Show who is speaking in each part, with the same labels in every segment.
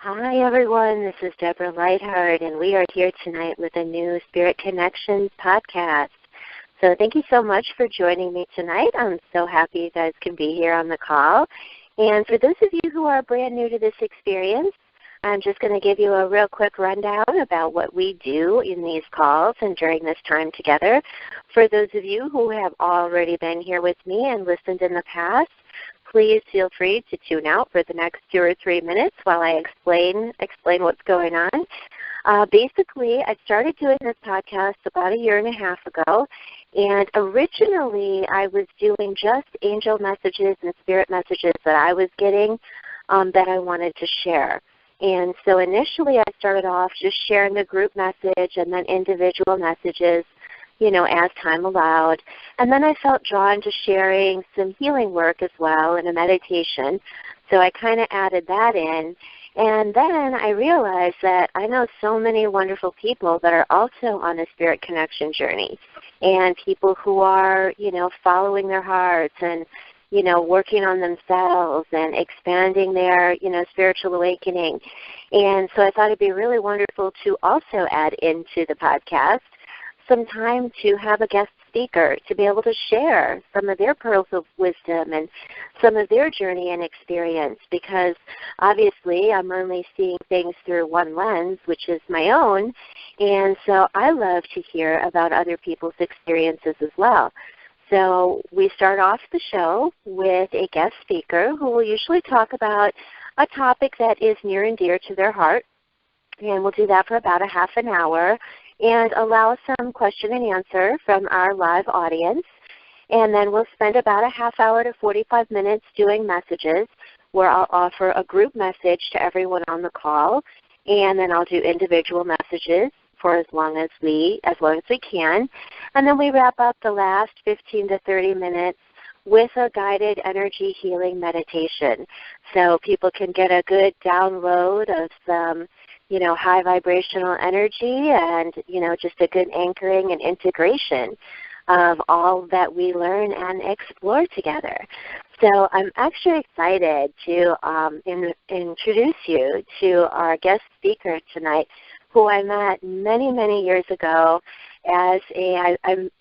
Speaker 1: Hi, everyone. This is Deborah Lightheart, and we are here tonight with a new Spirit Connections podcast. So thank you so much for joining me tonight. I'm so happy you guys can be here on the call. And for those of you who are brand new to this experience, I'm just going to give you a real quick rundown about what we do in these calls and during this time together. For those of you who have already been here with me and listened in the past, please feel free to tune out for the next 2 or 3 minutes while I explain what's going on. Basically, I started doing this podcast about 1.5 years ago, and originally I was doing just angel messages and spirit messages that I was getting that I wanted to share. And so initially I started off just sharing the group message and then individual messages, as time allowed. And then I felt drawn to sharing some healing work as well and a meditation. So I kind of added that in. And then I realized that I know so many wonderful people that are also on a spirit connection journey, and people who are, following their hearts and, working on themselves and expanding their, spiritual awakening. And so I thought it'd be really wonderful to also add into the podcast some time to have a guest speaker to be able to share some of their pearls of wisdom and some of their journey and experience, because obviously I'm only seeing things through one lens, which is my own, and so I love to hear about other people's experiences as well. So we start off the show with a guest speaker who will usually talk about a topic that is near and dear to their heart, and we'll do that for about a half an hour and allow some question and answer from our live audience. And then we'll spend about a half hour to 45 minutes doing messages where I'll offer a group message to everyone on the call, and then I'll do individual messages for as long as we can. And then we wrap up the last 15 to 30 minutes with a guided energy healing meditation, so people can get a good download of some high vibrational energy and, just a good anchoring and integration of all that we learn and explore together. So I'm actually excited to introduce you to our guest speaker tonight, who I met many, many years ago I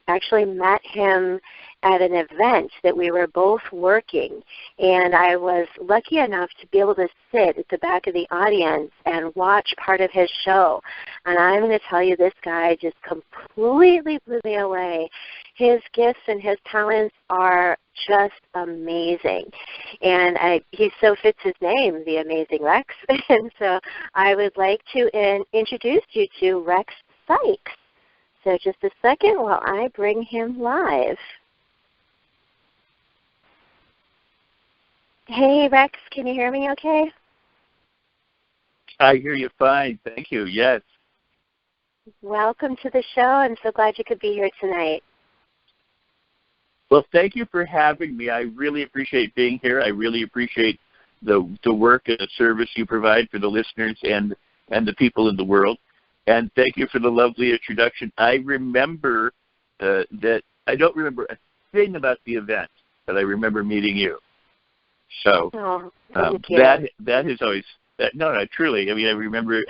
Speaker 1: actually met him at an event that we were both working, and I was lucky enough to be able to sit at the back of the audience and watch part of his show. And I'm going to tell you, this guy just completely blew me away. His gifts and his talents are just amazing, and he so fits his name, the Amazing Rex. And so I would like to introduce you to Rex Sikes. So just a second while I bring him live. Hey, Rex, can you hear me okay?
Speaker 2: I hear you fine. Thank you. Yes.
Speaker 1: Welcome to the show. I'm so glad you could be here tonight.
Speaker 2: Well, thank you for having me. I really appreciate being here. I really appreciate the work and the service you provide for the listeners and the people in the world. And thank you for the lovely introduction. I remember that I don't remember a thing about the event, but I remember meeting you. So that has always no, truly. I mean, I remember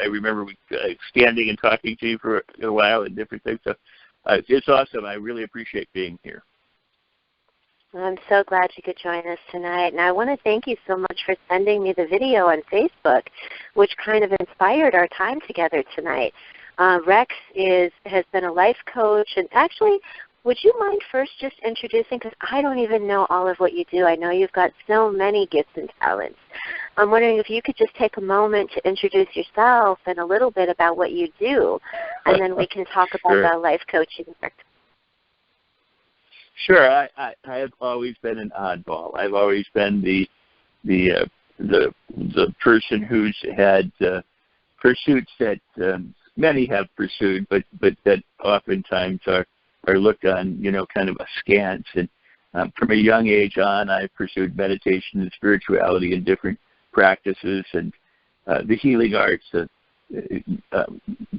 Speaker 2: standing and talking to you for a while and different things. So it's awesome. I really appreciate being here.
Speaker 1: I'm so glad you could join us tonight. And I want to thank you so much for sending me the video on Facebook, which kind of inspired our time together tonight. Rex has been a life coach. And actually, would you mind first just introducing, because I don't even know all of what you do. I know you've got so many gifts and talents. I'm wondering if you could just take a moment to introduce yourself and a little bit about what you do, and then we can talk about
Speaker 2: Sure.
Speaker 1: the life coaching work.
Speaker 2: Sure, I have always been an oddball. I've always been the person who's had pursuits that many have pursued, but that oftentimes are looked on, kind of askance. And from a young age on, I've pursued meditation and spirituality and different practices and the healing arts,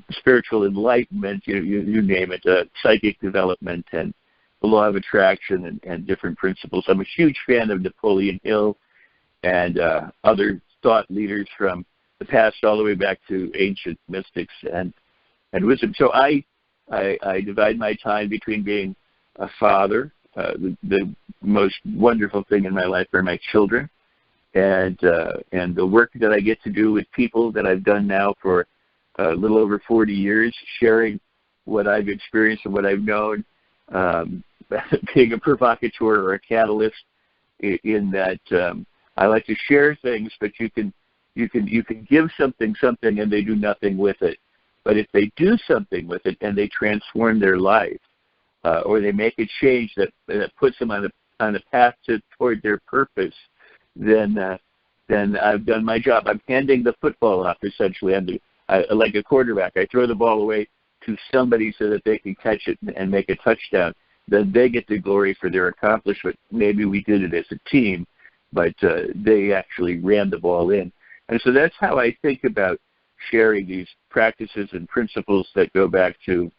Speaker 2: spiritual enlightenment, you name it, psychic development and the law of attraction and different principles. I'm a huge fan of Napoleon Hill and other thought leaders from the past all the way back to ancient mystics and wisdom. So I divide my time between being a father. The most wonderful thing in my life are my children, and the work that I get to do with people that I've done now for a little over 40 years, sharing what I've experienced and what I've known, being a provocateur or a catalyst in that I like to share things, but you can give something, and they do nothing with it. But if they do something with it and they transform their life, or they make a change that puts them on a path toward their purpose, then I've done my job. I'm handing the football off essentially. Like a quarterback, I throw the ball away to somebody so that they can catch it and make a touchdown. Then they get the glory for their accomplishment. Maybe we did it as a team, but they actually ran the ball in. And so that's how I think about sharing these practices and principles that go back to,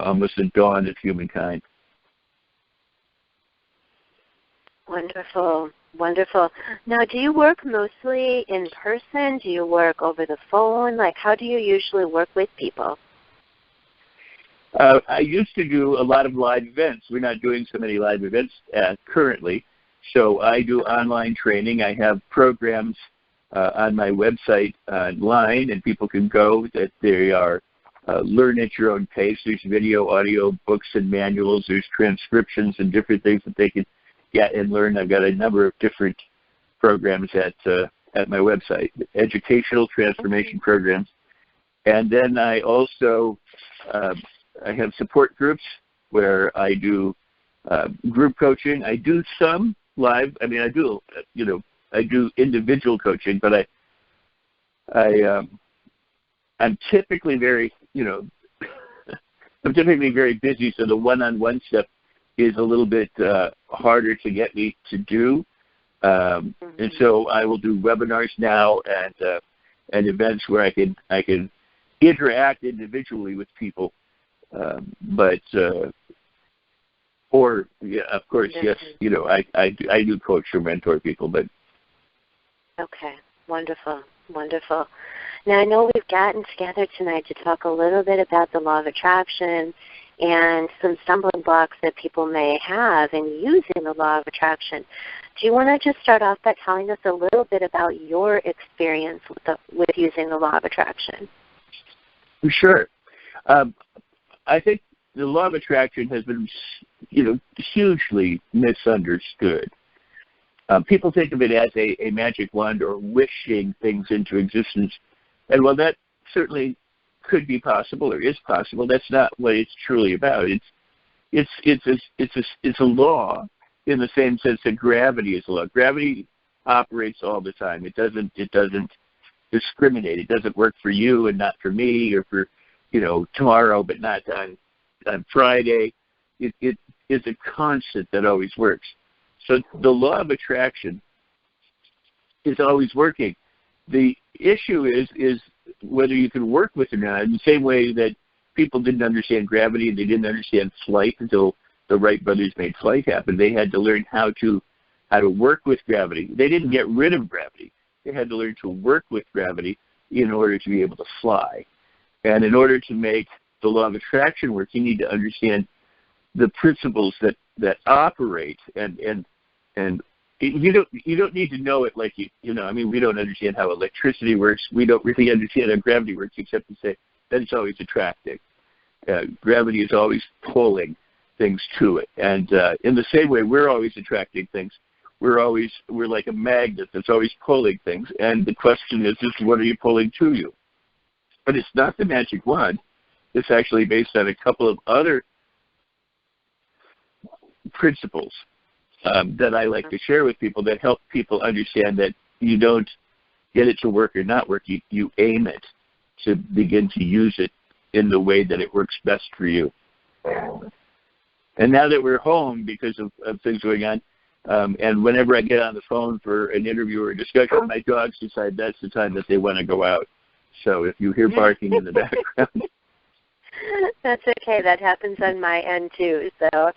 Speaker 2: almost the dawn of humankind.
Speaker 1: Wonderful, wonderful. Now, do you work mostly in person? Do you work over the phone? Like, how do you usually work with people?
Speaker 2: I used to do a lot of live events. We're not doing so many live events currently. So I do online training. I have programs on my website online, and people can go that they are learn at your own pace. There's video, audio, books, and manuals. There's transcriptions and different things that they can get and learn. I've got a number of different programs at my website, educational transformation programs. And then I also I have support groups where I do group coaching. I do some live. I mean, I do individual coaching, but I'm typically very I'm typically very busy, so the one-on-one stuff is a little bit harder to get me to do. And so I will do webinars now and events where I can interact individually with people. Of course, yes, I do coach or mentor people, but.
Speaker 1: Okay, wonderful, wonderful. Now, I know we've gotten together tonight to talk a little bit about the law of attraction and some stumbling blocks that people may have in using the law of attraction. Do you want to just start off by telling us a little bit about your experience with using the law of attraction?
Speaker 2: Sure. I think the law of attraction has been, hugely misunderstood. People think of it as a magic wand or wishing things into existence. And while that certainly could be possible or is possible, that's not what it's truly about. It's a law in the same sense that gravity is a law. Gravity operates all the time. It doesn't discriminate. It doesn't work for you and not for me, or for tomorrow but not on Friday. It is a constant that always works. So the law of attraction is always working. The issue is whether you can work with it or not. In the same way that people didn't understand gravity and they didn't understand flight until the Wright brothers made flight happen. They had to learn how to work with gravity. They didn't get rid of gravity. They had to learn to work with gravity in order to be able to fly. And in order to make the law of attraction work, you need to understand the principles that operate, and you don't need to know it like we don't understand how electricity works. We don't really understand how gravity works, except to say that it's always attracting. Gravity is always pulling things to it, and in the same way, we're always attracting things. We're like a magnet that's always pulling things, and the question is what are you pulling to you? But it's not the magic wand. It's actually based on a couple of other principles that I like to share with people that help people understand that you don't get it to work or not work. You aim it to begin to use it in the way that it works best for you. And now that we're home because of things going on, and whenever I get on the phone for an interview or a discussion, my dogs decide that's the time that they want to go out. So if you hear barking in the background.
Speaker 1: That's okay. That happens on my end too. So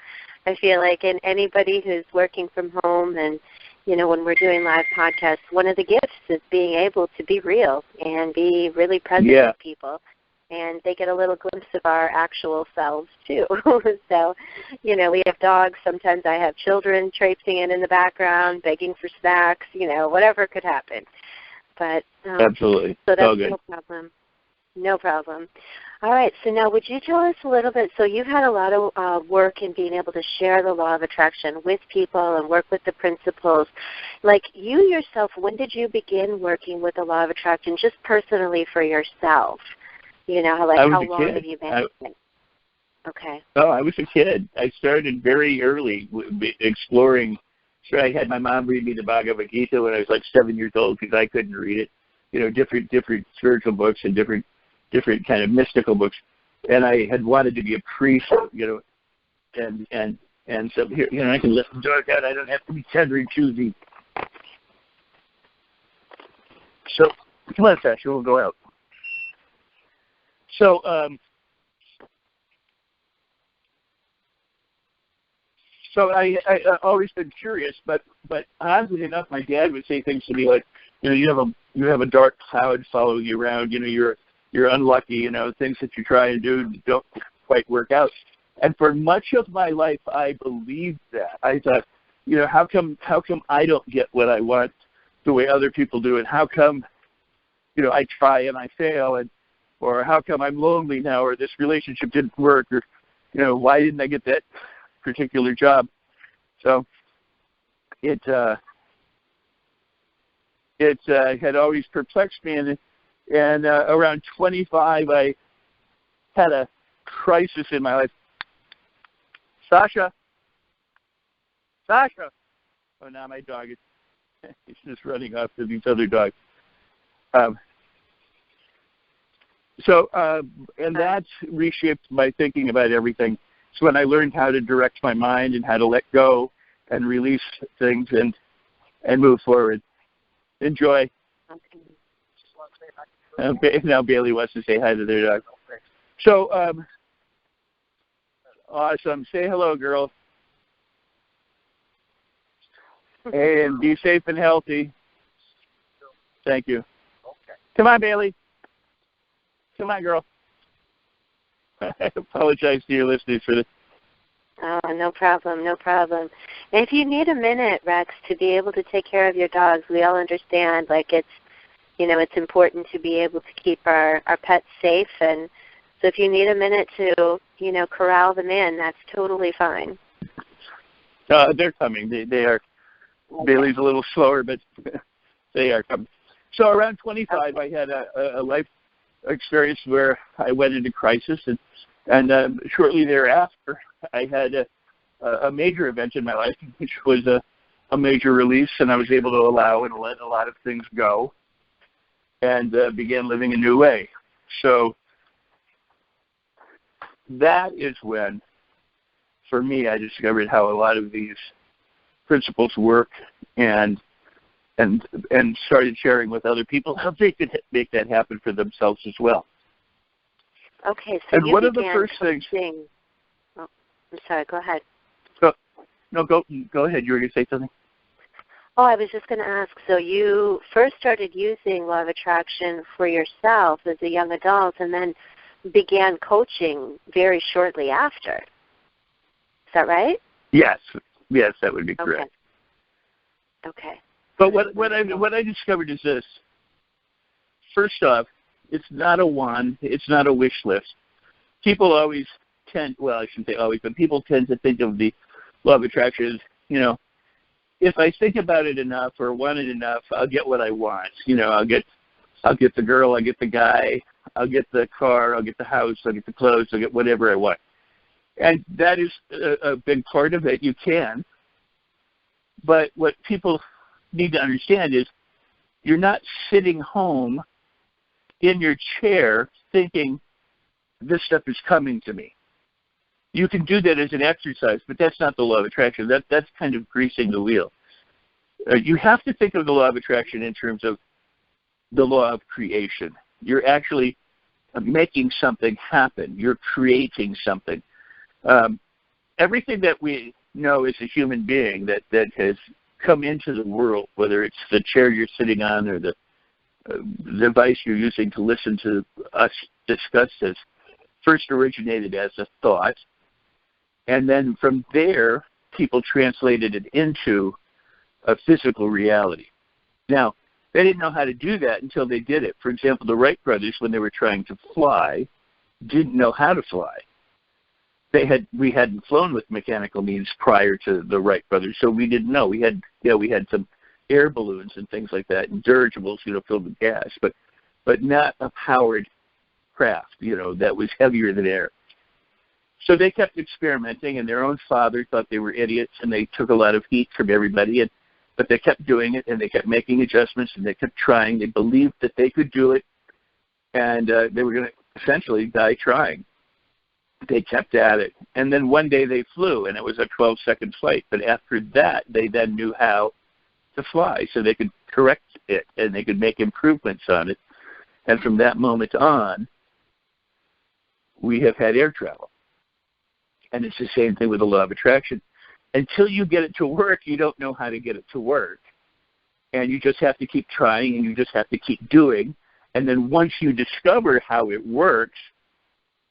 Speaker 1: I feel like anybody who's working from home and when we're doing live podcasts, one of the gifts is being able to be real and be really present with people. And they get a little glimpse of our actual selves, too. So, we have dogs. Sometimes I have children traipsing in the background, begging for snacks, whatever could happen. But
Speaker 2: absolutely.
Speaker 1: So that's
Speaker 2: good.
Speaker 1: No problem. No problem. All right, so now would you tell us a little bit, so you've had a lot of work in being able to share the law of attraction with people and work with the principles. Like you yourself, when did you begin working with the law of attraction, just personally for yourself? How long have you been? Okay.
Speaker 2: Oh, I was a kid. I started very early exploring. So I had my mom read me the Bhagavad Gita when I was like 7 years old because I couldn't read it. Different spiritual books and different kind of mystical books, and I had wanted to be a priest, and so here, I can let the dog out. I don't have to be tender and choosy. So come on, Sasha, we'll go out. So I always been curious, but oddly enough, my dad would say things to me like, you have a dark cloud following you around. You're unlucky. Things that you try and do don't quite work out. And for much of my life, I believed that. I thought, how come I don't get what I want the way other people do, and how come, I try and I fail, or how come I'm lonely now, or this relationship didn't work, or why didn't I get that particular job? So it had always perplexed me, and around 25, I had a crisis in my life. Sasha. Oh, now my dog is just running off to these other dogs. And that reshaped my thinking about everything. So when I learned how to direct my mind and how to let go and release things and move forward. Enjoy. Okay. Now Bailey wants to say hi to their dog. So, awesome. Say hello, girl. And be safe and healthy. Thank you. Okay. Come on, Bailey. Come on, girl. I apologize to your listeners for this.
Speaker 1: Oh, no problem. And if you need a minute, Rex, to be able to take care of your dogs, we all understand, it's important to be able to keep our pets safe. And so if you need a minute to, corral them in, that's totally fine.
Speaker 2: They're coming. They are. Okay. Bailey's a little slower, but they are coming. So around 25, okay. I had a life experience where I went into crisis, and shortly thereafter, I had a major event in my life, which was a major release, and I was able to allow and let a lot of things go, and began living a new way. So that is when, for me, I discovered how a lot of these principles work, and started sharing with other people how they could make that happen for themselves as well.
Speaker 1: Okay, so
Speaker 2: and one of the first things.
Speaker 1: Oh, I'm sorry. Go ahead.
Speaker 2: Go ahead. You were going to say something.
Speaker 1: Oh, I was just going to ask. So you first started using law of attraction for yourself as a young adult, and then began coaching very shortly after. Is that right?
Speaker 2: Yes, that would be correct.
Speaker 1: Okay.
Speaker 2: But what I discovered is this. First off, it's not a wand. It's not a wish list. People always tend, well, I shouldn't say always, but people tend to think of the law of attraction as, if I think about it enough or want it enough, I'll get what I want. I'll get the girl, I'll get the guy, I'll get the car, I'll get the house, I'll get the clothes, I'll get whatever I want. And that is a big part of it. You can. But what people need to understand is you're not sitting home in your chair thinking this stuff is coming to me. You can do that as an exercise, but that's not the law of attraction. That's kind of greasing the wheel. You have to think of the law of attraction in terms of the law of creation. You're actually making something happen. You're creating something. Everything that we know as a human being that has come into the world, whether it's the chair you're sitting on or the device you're using to listen to us discuss this, first originated as a thought, and then from there, people translated it into a physical reality. Now, they didn't know how to do that until they did it. For example, the Wright brothers, when they were trying to fly, didn't know how to fly. We hadn't flown with mechanical means prior to the Wright brothers, so we didn't know. We had some air balloons and things like that, and dirigibles, filled with gas, but not a powered craft, that was heavier than air. So they kept experimenting, and their own father thought they were idiots, and they took a lot of heat from everybody, but they kept doing it, and they kept making adjustments, and they kept trying. They believed that they could do it, and they were going to essentially die trying. They kept at it, and then one day they flew, and it was a 12-second flight. But after that, they then knew how to fly, so they could correct it, and they could make improvements on it. And from that moment on, we have had air travel. And it's the same thing with the law of attraction. Until you get it to work, you don't know how to get it to work. And you just have to keep trying, and you just have to keep doing. And then once you discover how it works,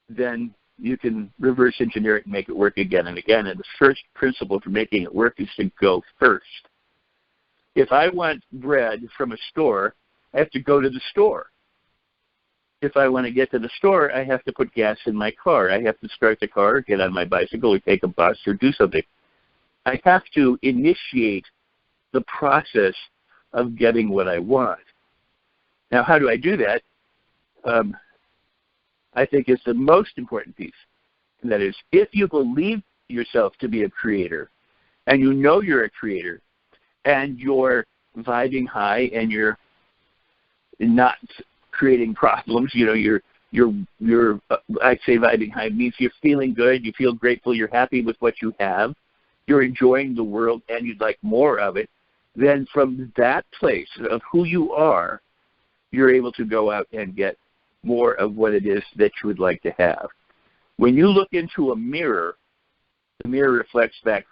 Speaker 2: then you can reverse engineer it and make it work again and again. And the first principle for making it work is to go first. If I want bread from a store, I have to go to the store. If I want to get to the store, I have to put gas in my car. I have to start the car, get on my bicycle, or take a bus, or do something. I have to initiate the process of getting what I want. Now, how do I do that? I think is the most important piece. And that is, if you believe yourself to be a creator, and you know you're a creator, and you're vibing high, and you're not creating problems, you're I'd say vibing high means you're feeling good, you feel grateful, you're happy with what you have, you're enjoying the world, and you'd like more of it, then from that place of who you are, you're able to go out and get more of what it is that you would like to have. When you look into a mirror, the mirror reflects back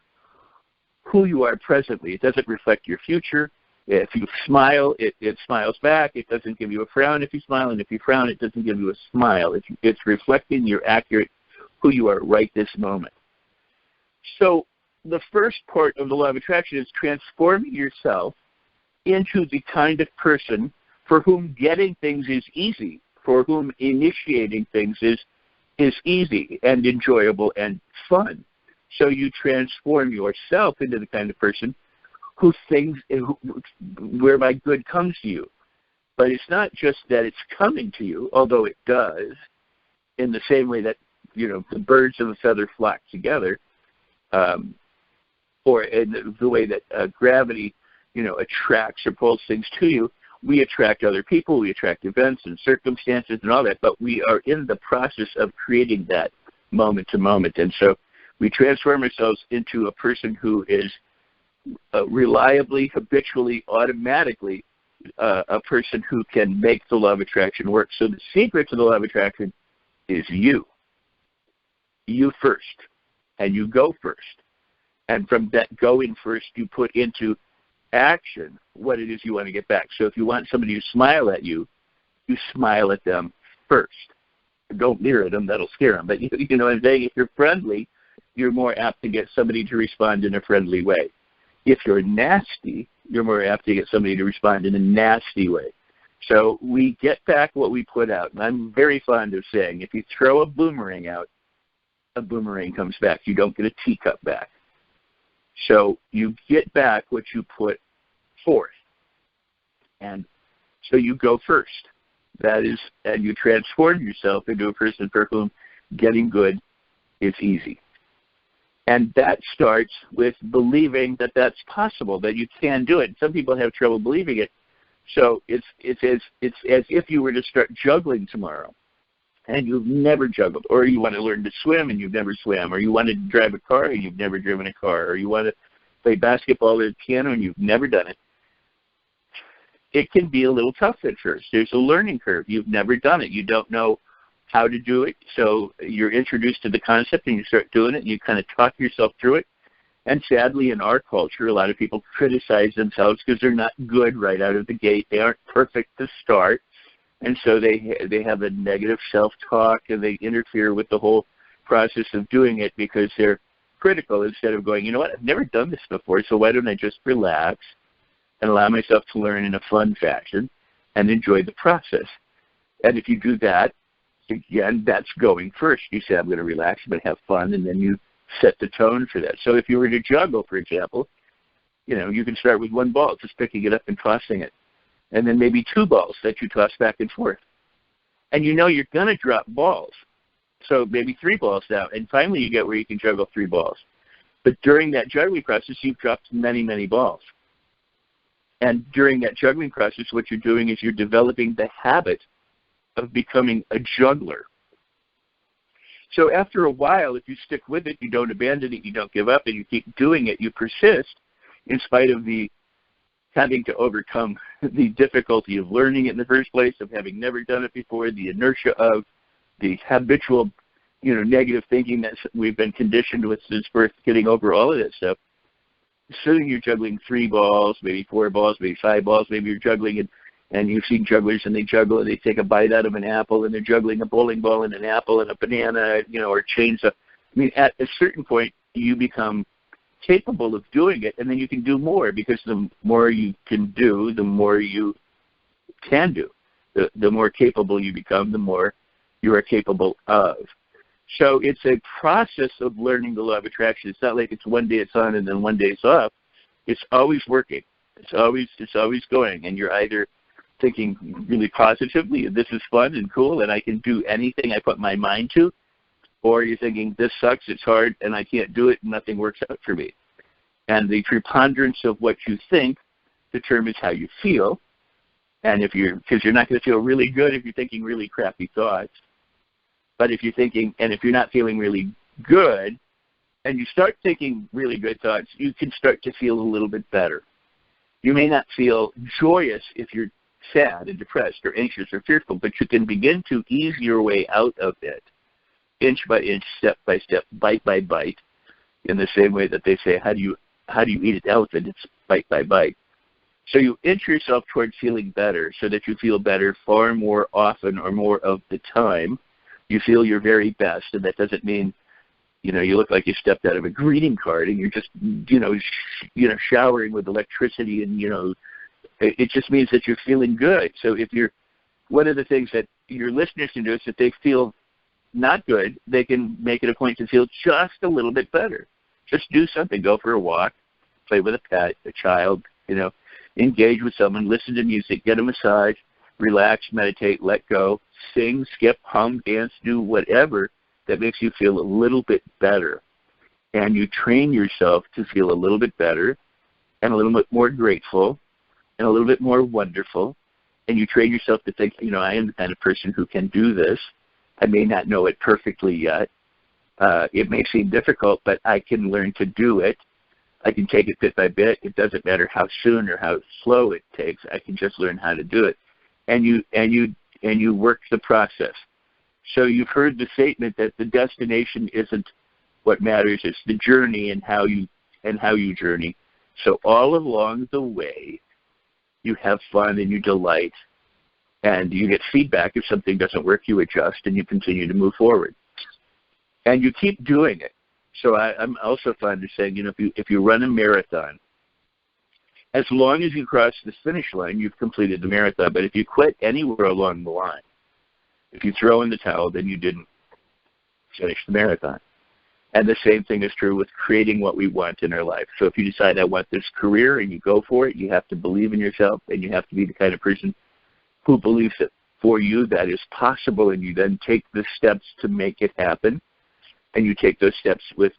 Speaker 2: who you are presently. It doesn't reflect your future. If you smile, it smiles back. It doesn't give you a frown if you smile, and if you frown, it doesn't give you a smile. It's reflecting your accurate who you are right this moment. So the first part of the law of attraction is transforming yourself into the kind of person for whom getting things is easy, for whom initiating things is easy and enjoyable and fun. So you transform yourself into the kind of person whereby good comes to you. But it's not just that it's coming to you, although it does, in the same way that, the birds of a feather flock together, or in the way that gravity, attracts or pulls things to you. We attract other people, we attract events and circumstances and all that, but we are in the process of creating that moment to moment. And so we transform ourselves into a person who is reliably, habitually, automatically a person who can make the law of attraction work. So the secret to the law of attraction is you. You first. And you go first. And from that going first, you put into action what it is you want to get back. So if you want somebody to smile at you, you smile at them first. Don't leer at them, that'll scare them. But you know what I'm saying? If you're friendly, you're more apt to get somebody to respond in a friendly way. If you're nasty, you're more apt to get somebody to respond in a nasty way. So we get back what we put out. And I'm very fond of saying, if you throw a boomerang out, a boomerang comes back. You don't get a teacup back. So you get back what you put forth. And so you go first. That is, and you transform yourself into a person for whom getting good is easy. And that starts with believing that that's possible, that you can do it. Some people have trouble believing it. So it's as if you were to start juggling tomorrow, and you've never juggled, or you want to learn to swim and you've never swam, or you want to drive a car and you've never driven a car, or you want to play basketball or piano and you've never done it. It can be a little tough at first. There's a learning curve. You've never done it. You don't know how to do it, so you're introduced to the concept and you start doing it and you kind of talk yourself through it, And sadly, in our culture, a lot of people criticize themselves because they're not good right out of the gate. They aren't perfect to start. And so they have a negative self-talk, and they interfere with the whole process of doing it because they're critical instead of going, you know what, I've never done this before, so why don't I just relax and allow myself to learn in a fun fashion and enjoy the process. And if you do that, again, that's going first. You say, I'm going to relax, I'm going to have fun, and then you set the tone for that. So if you were to juggle, for example, you can start with one ball, just picking it up and tossing it, and then maybe two balls that you toss back and forth. And you're going to drop balls. So maybe three balls now, and finally you get where you can juggle three balls. But during that juggling process, you've dropped many, many balls. And during that juggling process, what you're doing is you're developing the habit of becoming a juggler. So after a while, if you stick with it, you don't abandon it, you don't give up, and you keep doing it, you persist in spite of the having to overcome the difficulty of learning it in the first place, of having never done it before, the inertia of the habitual, negative thinking that we've been conditioned with since birth, getting over all of that stuff. Soon you're juggling three balls, maybe four balls, maybe five balls, maybe you're juggling and you've seen jugglers and they juggle and they take a bite out of an apple and they're juggling a bowling ball and an apple and a banana, or chainsaw. I mean, at a certain point, you become capable of doing it, and then you can do more, because the more you can do, the more you can do. The more capable you become, the more you are capable of. So it's a process of learning the law of attraction. It's not like it's one day it's on and then one day it's off. It's always working. It's always going, and you're either thinking really positively, this is fun and cool, and I can do anything I put my mind to, or you're thinking, this sucks, it's hard, and I can't do it, and nothing works out for me. And the preponderance of what you think determines how you feel, and because you're not going to feel really good if you're thinking really crappy thoughts. But if you're not feeling really good, and you start thinking really good thoughts, you can start to feel a little bit better. You may not feel joyous if you're sad and depressed or anxious or fearful, but you can begin to ease your way out of it, inch by inch, step by step, bite by bite, in the same way that they say, how do you eat an elephant? It's bite by bite. So you inch yourself towards feeling better so that you feel better far more often or more of the time. You feel your very best, and that doesn't mean, you look like you stepped out of a greeting card and you're just, showering with electricity, and, it just means that you're feeling good. So one of the things that your listeners can do is if they feel not good, they can make it a point to feel just a little bit better. Just do something. Go for a walk, play with a pet, a child, engage with someone, listen to music, get a massage, relax, meditate, let go, sing, skip, hum, dance, do whatever that makes you feel a little bit better. And you train yourself to feel a little bit better and a little bit more grateful and a little bit more wonderful. And you train yourself to think, I am the kind of person who can do this. I may not know it perfectly yet. It may seem difficult, but I can learn to do it. I can take it bit by bit. It doesn't matter how soon or how slow it takes. I can just learn how to do it. And you work the process. So you've heard the statement that the destination isn't what matters. It's the journey and how you journey. So all along the way, you have fun and you delight, and you get feedback. If something doesn't work, you adjust and you continue to move forward. And you keep doing it. So I'm also fond of saying, if you run a marathon, as long as you cross the finish line, you've completed the marathon. But if you quit anywhere along the line, if you throw in the towel, then you didn't finish the marathon. And the same thing is true with creating what we want in our life. So if you decide I want this career and you go for it, you have to believe in yourself, and you have to be the kind of person who believes that for you that is possible, and you then take the steps to make it happen. And you take those steps with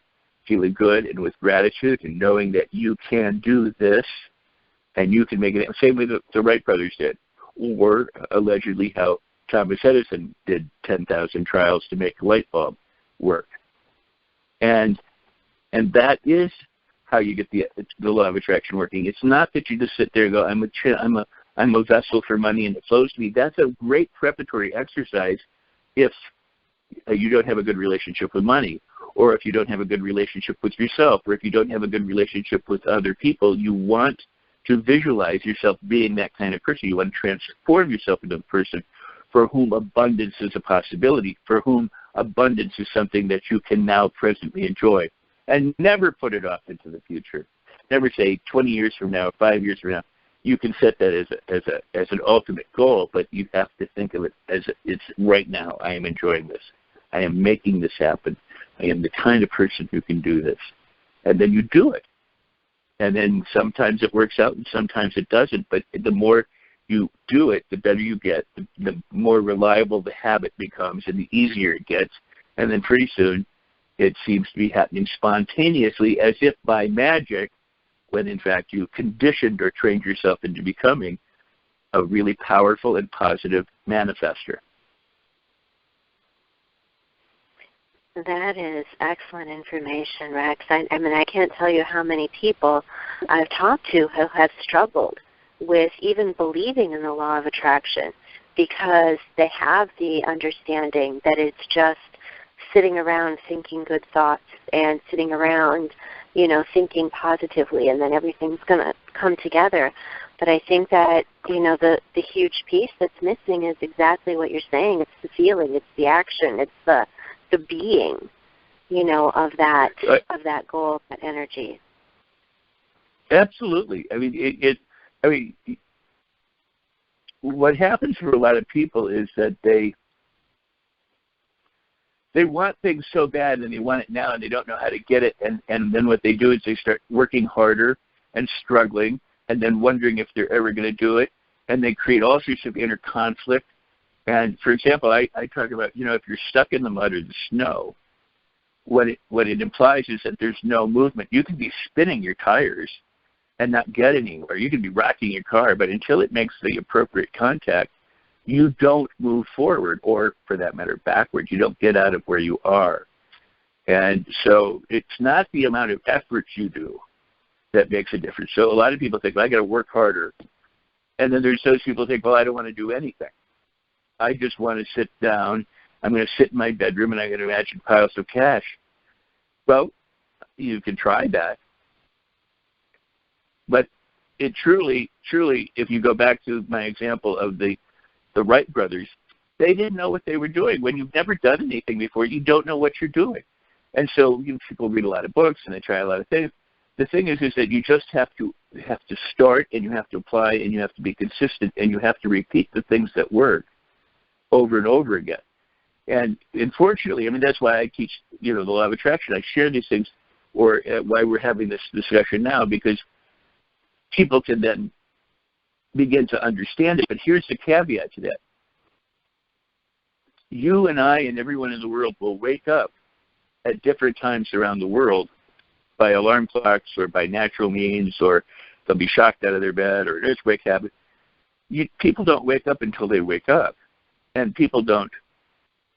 Speaker 2: feeling good and with gratitude and knowing that you can do this and you can make it. Same way the Wright brothers did, or allegedly how Thomas Edison did 10,000 trials to make a light bulb work. And that is how you get the law of attraction working. It's not that you just sit there and go, I'm a vessel for money and it flows to me. That's a great preparatory exercise if you don't have a good relationship with money. or if you don't have a good relationship with yourself, or if you don't have a good relationship with other people, you want to visualize yourself being that kind of person. You want to transform yourself into a person for whom abundance is a possibility, for whom abundance is something that you can now presently enjoy. And never put it off into the future. Never say 20 years from now, 5 years from now. You can set that as an ultimate goal, but you have to think of it as it's right now. I am enjoying this. I am making this happen. I am the kind of person who can do this. And then you do it. And then sometimes it works out and sometimes it doesn't. But the more you do it, the better you get, the more reliable the habit becomes and the easier it gets. And then pretty soon it seems to be happening spontaneously as if by magic, when in fact you conditioned or trained yourself into becoming a really powerful and positive manifester.
Speaker 1: That is excellent information, Rex. I mean, I can't tell you how many people I've talked to who have struggled with even believing in the law of attraction because they have the understanding that it's just sitting around thinking good thoughts and sitting around, thinking positively, and then everything's going to come together. But I think that, the huge piece that's missing is exactly what you're saying. It's the feeling, it's the action, it's the being, of that goal, that energy.
Speaker 2: Absolutely. I mean, what happens for a lot of people is that they want things so bad and they want it now and they don't know how to get it. And then what they do is they start working harder and struggling and then wondering if they're ever going to do it. And they create all sorts of inner conflict. And, for example, I talk about, if you're stuck in the mud or the snow, what it implies is that there's no movement. You can be spinning your tires and not get anywhere. You can be rocking your car, but until it makes the appropriate contact, you don't move forward or, for that matter, backwards. You don't get out of where you are. And so it's not the amount of effort you do that makes a difference. So a lot of people think, well, I got to work harder. And then there's those people who think, well, I don't want to do anything. I just want to sit down. I'm going to sit in my bedroom and I'm going to imagine piles of cash. Well, you can try that. But it truly, if you go back to my example of the Wright brothers, they didn't know what they were doing. When you've never done anything before, you don't know what you're doing. And so people read a lot of books and they try a lot of things. The thing is that you just have to start and you have to apply and you have to be consistent and you have to repeat the things that work over and over again. And unfortunately, that's why I teach, the law of attraction. I share these things, or why we're having this discussion now, because people can then begin to understand it. But here's the caveat to that. You and I and everyone in the world will wake up at different times around the world by alarm clocks or by natural means, or they'll be shocked out of their bed, or an earthquake happens. People don't wake up until they wake up. And people don't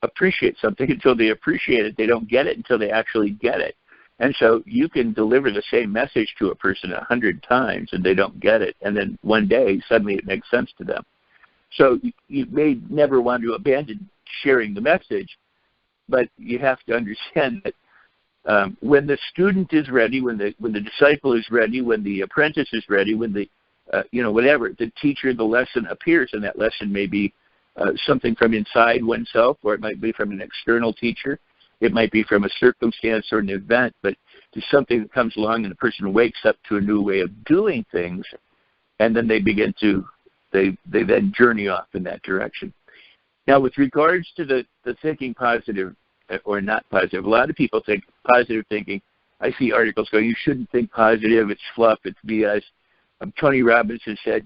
Speaker 2: appreciate something until they appreciate it. They don't get it until they actually get it. And so you can deliver the same message to a person 100 times and they don't get it. And then one day, suddenly it makes sense to them. So you may never want to abandon sharing the message, but you have to understand that when the student is ready, when the disciple is ready, when the apprentice is ready, when the, whatever, the teacher, the lesson appears, and that lesson may be something from inside oneself, or it might be from an external teacher. It might be from a circumstance or an event, but it's something that comes along and the person wakes up to a new way of doing things, and then they begin to, they then journey off in that direction. Now, with regards to the thinking positive or not positive, a lot of people think positive thinking. I see articles going, you shouldn't think positive, it's fluff, it's BS. Tony Robbins has said,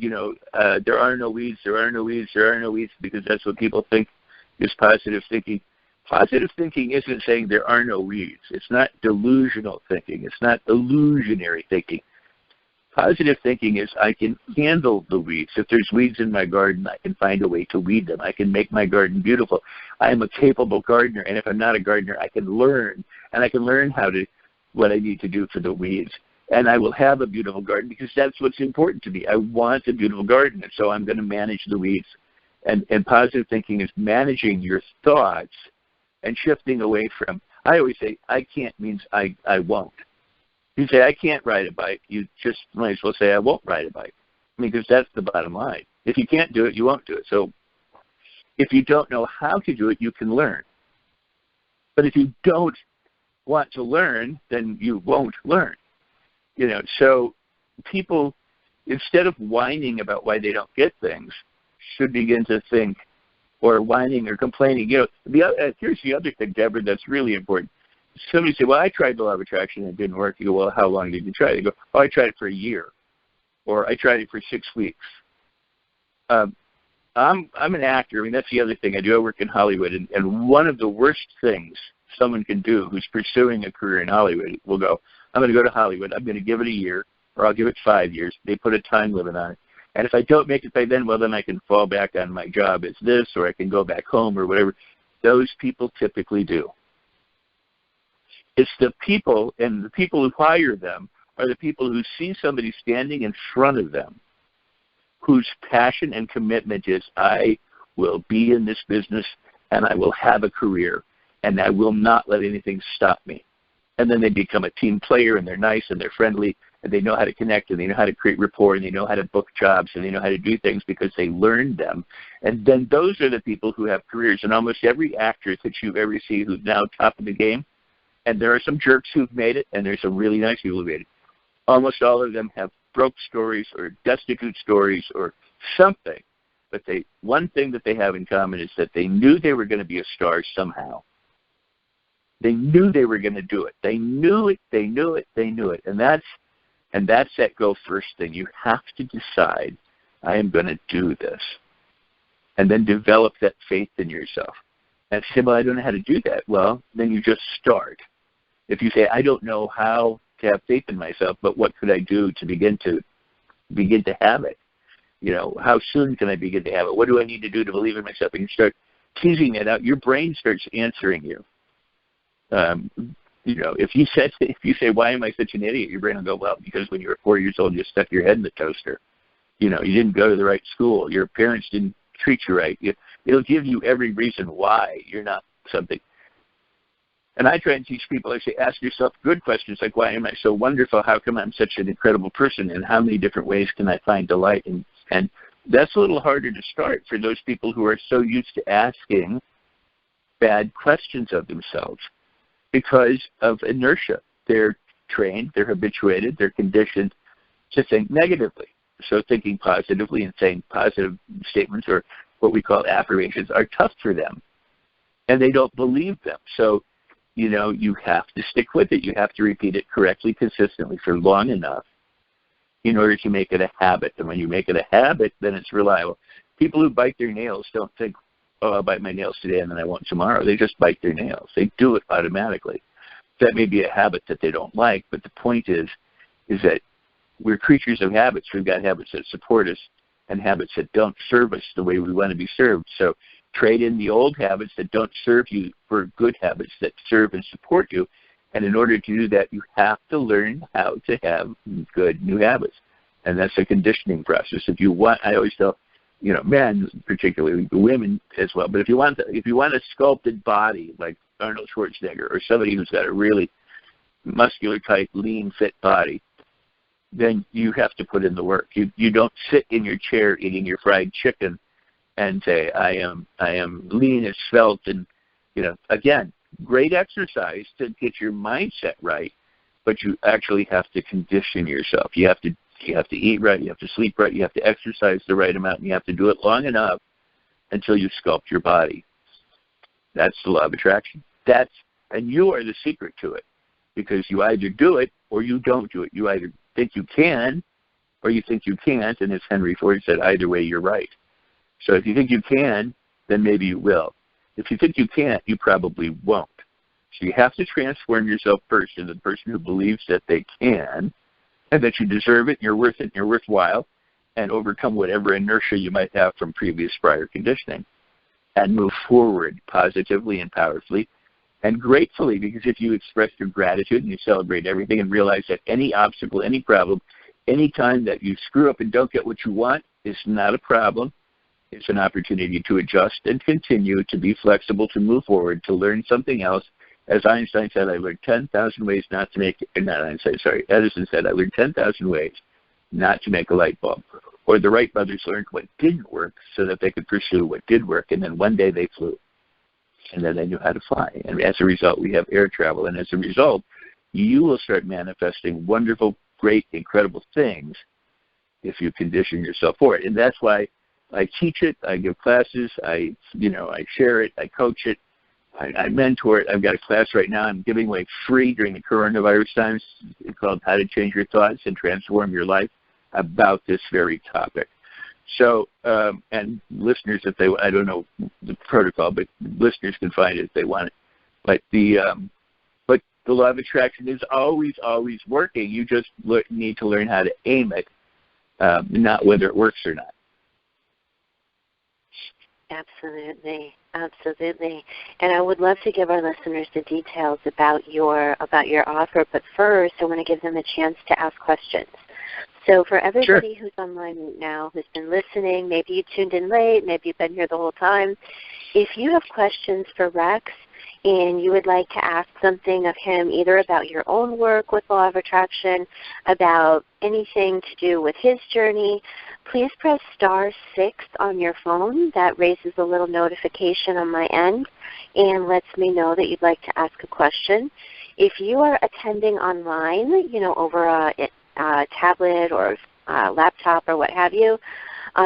Speaker 2: there are no weeds, there are no weeds, there are no weeds, because that's what people think is positive thinking. Positive thinking isn't saying there are no weeds. It's not delusional thinking. It's not illusionary thinking. Positive thinking is I can handle the weeds. If there's weeds in my garden, I can find a way to weed them. I can make my garden beautiful. I am a capable gardener, and if I'm not a gardener, I can learn, and I can learn what I need to do for the weeds. And I will have a beautiful garden because that's what's important to me. I want a beautiful garden, and so I'm going to manage the weeds. And positive thinking is managing your thoughts and shifting away from, I always say, I can't means I won't. You say, I can't ride a bike, you just might as well say, I won't ride a bike. I mean, because that's the bottom line. If you can't do it, you won't do it. So if you don't know how to do it, you can learn. But if you don't want to learn, then you won't learn. So people, instead of whining about why they don't get things, should begin to think, or whining or complaining. Here's the other thing, Deborah, that's really important. Somebody say, well, I tried the law of attraction and it didn't work. You go, well, how long did you try it? You go, oh, I tried it for a year, or I tried it for 6 weeks. I'm an actor. I mean, that's the other thing I do. I work in Hollywood, and one of the worst things someone can do who's pursuing a career in Hollywood will go, I'm going to go to Hollywood. I'm going to give it a year, or I'll give it 5 years. They put a time limit on it. And if I don't make it by then, well, then I can fall back on my job as this, or I can go back home, or whatever. Those people typically do. It's the people, and the people who hire them are the people who see somebody standing in front of them whose passion and commitment is, I will be in this business, and I will have a career, and I will not let anything stop me. And then they become a team player, and they're nice, and they're friendly, and they know how to connect, and they know how to create rapport, and they know how to book jobs, and they know how to do things because they learned them. And then those are the people who have careers. And almost every actor that you've ever seen who's now top of the game, and there are some jerks who've made it, and there's some really nice people who've made it. Almost all of them have broke stories or destitute stories or something. But one thing that they have in common is that they knew they were going to be a star somehow. They knew they were going to do it. They knew it. And that's that go first thing. You have to decide, I am going to do this. And then develop that faith in yourself. And say, well, I don't know how to do that. Well, then you just start. If you say, I don't know how to have faith in myself, but what could I do to begin to have it? How soon can I begin to have it? What do I need to do to believe in myself? And you start teasing that out. Your brain starts answering you. If you say, why am I such an idiot? Your brain will go, well, because when you were 4 years old, you stuck your head in the toaster. You didn't go to the right school. Your parents didn't treat you right. It'll give you every reason why you're not something. And I try and teach people, I say, ask yourself good questions like, why am I so wonderful? How come I'm such an incredible person? And how many different ways can I find delight? And that's a little harder to start for those people who are so used to asking bad questions of themselves because of inertia. They're trained, they're habituated, they're conditioned to think negatively. So thinking positively and saying positive statements, or what we call affirmations, are tough for them. And they don't believe them. So, you have to stick with it. You have to repeat it correctly, consistently for long enough in order to make it a habit. And when you make it a habit, then it's reliable. People who bite their nails don't think, oh, I'll bite my nails today and then I won't tomorrow. They just bite their nails. They do it automatically. That may be a habit that they don't like, but the point is that we're creatures of habits. We've got habits that support us and habits that don't serve us the way we want to be served. So trade in the old habits that don't serve you for good habits that serve and support you. And in order to do that, you have to learn how to have good new habits. And that's a conditioning process. If you want, I always tell, men particularly, women as well, but if you want a sculpted body like Arnold Schwarzenegger or somebody who's got a really muscular, tight, lean, fit body, then you have to put in the work. You don't sit in your chair eating your fried chicken and say, I am lean and svelte, and again, great exercise to get your mindset right, but you actually have to condition yourself. You have to eat right, you have to sleep right, you have to exercise the right amount, and you have to do it long enough until you sculpt your body. That's the law of attraction. And you are the secret to it, because you either do it or you don't do it. You either think you can or you think you can't, and as Henry Ford said, either way you're right. So if you think you can, then maybe you will. If you think you can't, you probably won't. So you have to transform yourself first into the person who believes that they can and that you deserve it and you're worth it and you're worthwhile, and overcome whatever inertia you might have from previous prior conditioning and move forward positively and powerfully and gratefully, because if you express your gratitude and you celebrate everything and realize that any obstacle, any problem, any time that you screw up and don't get what you want is not a problem. It's an opportunity to adjust and continue, to be flexible, to move forward, to learn something else, As Einstein said, I learned 10,000 ways not to make, not Einstein, sorry, Edison said, I learned 10,000 ways not to make a light bulb. Or the Wright brothers learned what didn't work so that they could pursue what did work, and then one day they flew. And then they knew how to fly. And as a result, we have air travel. And as a result, you will start manifesting wonderful, great, incredible things if you condition yourself for it. And that's why I teach it, I give classes, I share it, I coach it, I mentor it. I've got a class right now I'm giving away free during the coronavirus times. It's called How to Change Your Thoughts and Transform Your Life, about this very topic. So, and listeners, if they, I don't know the protocol, but listeners can find it if they want it. But the law of attraction is always working. You just need to learn how to aim it, not whether it works or not.
Speaker 1: Absolutely. And I would love to give our listeners the details about your offer, but first I want to give them a chance to ask questions. So for everybody who's online right now, who's been listening, maybe you tuned in late, maybe you've been here the whole time, if you have questions for Rex and you would like to ask something of him, either about your own work with law of attraction, about anything to do with his journey, please press *6 on your phone. That raises a little notification on my end and lets me know that you'd like to ask a question. If you are attending online, over a tablet or laptop or what have you,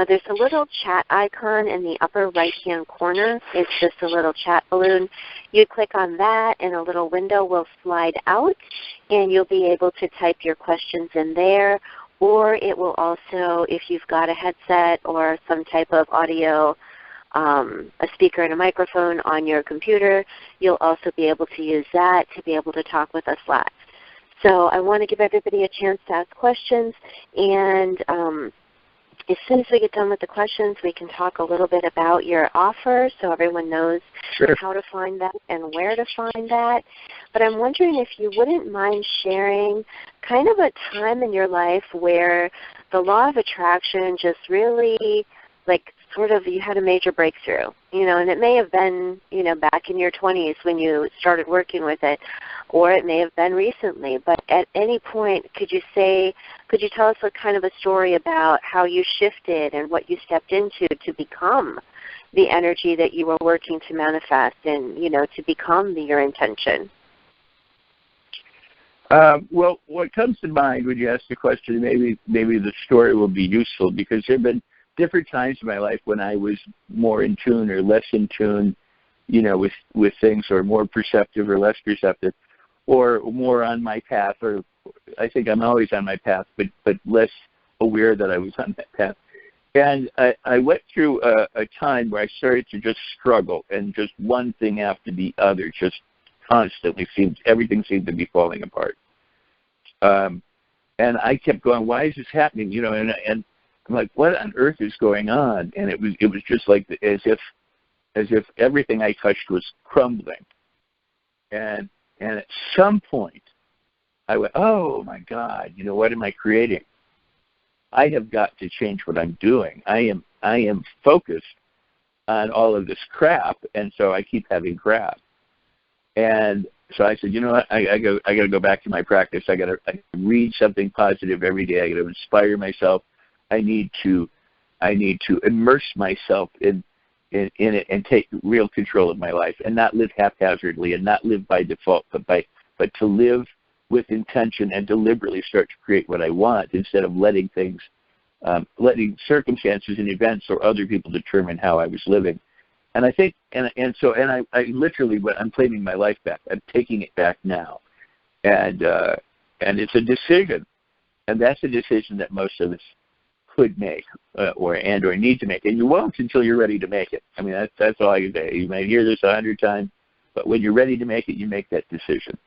Speaker 1: there's a little chat icon in the upper right-hand corner. It's just a little chat balloon. You click on that and a little window will slide out and you'll be able to type your questions in there, or it will also, if you've got a headset or some type of audio, a speaker and a microphone on your computer, you'll also be able to use that to be able to talk with us live. So I want to give everybody a chance to ask questions, and as soon as we get done with the questions, we can talk a little bit about your offer so everyone knows how to find that and where to find that. But I'm wondering if you wouldn't mind sharing kind of a time in your life where the law of attraction just really, sort of you had a major breakthrough, and it may have been, back in your 20s when you started working with it, or it may have been recently. But at any point, could you tell us a kind of a story about how you shifted and what you stepped into to become the energy that you were working to manifest and, to become your intention?
Speaker 2: Well, what comes to mind when you ask the question, maybe the story will be useful, because there have been different times in my life when I was more in tune or less in tune, with things, or more perceptive or less perceptive, or more on my path, or I think I'm always on my path, but less aware that I was on that path. And I went through a time where I started to just struggle, and just one thing after the other, just constantly everything seemed to be falling apart. And I kept going, why is this happening? And I'm like, what on earth is going on? And it was just like as if everything I touched was crumbling. And at some point, I went, oh my God, what am I creating? I have got to change what I'm doing. I am focused on all of this crap, and so I keep having crap. And so I said, you know what? I got to go back to my practice. I got to read something positive every day. I got to inspire myself. I need to immerse myself in it and take real control of my life, and not live haphazardly and not live by default, but to live with intention and deliberately start to create what I want, instead of letting letting circumstances and events or other people determine how I was living. And I think, I literally, I'm claiming my life back. I'm taking it back now, and it's a decision, and that's a decision that most of us could make, or need to make, and you won't until you're ready to make it. I mean, that's all I can say. You might hear this 100 times, but when you're ready to make it, you make that decision.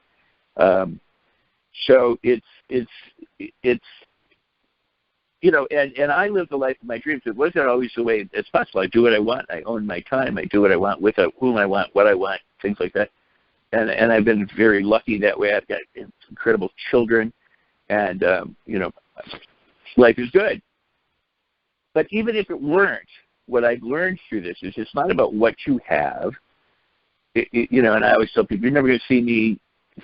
Speaker 2: So it's and I live the life of my dreams. It wasn't always the way it's possible. I do what I want. I own my time. I do what I want with whom I want, what I want, things like that. And I've been very lucky that way. I've got incredible children, and life is good. But even if it weren't, what I've learned through this is it's not about what you have. and I always tell people, you're never going to see me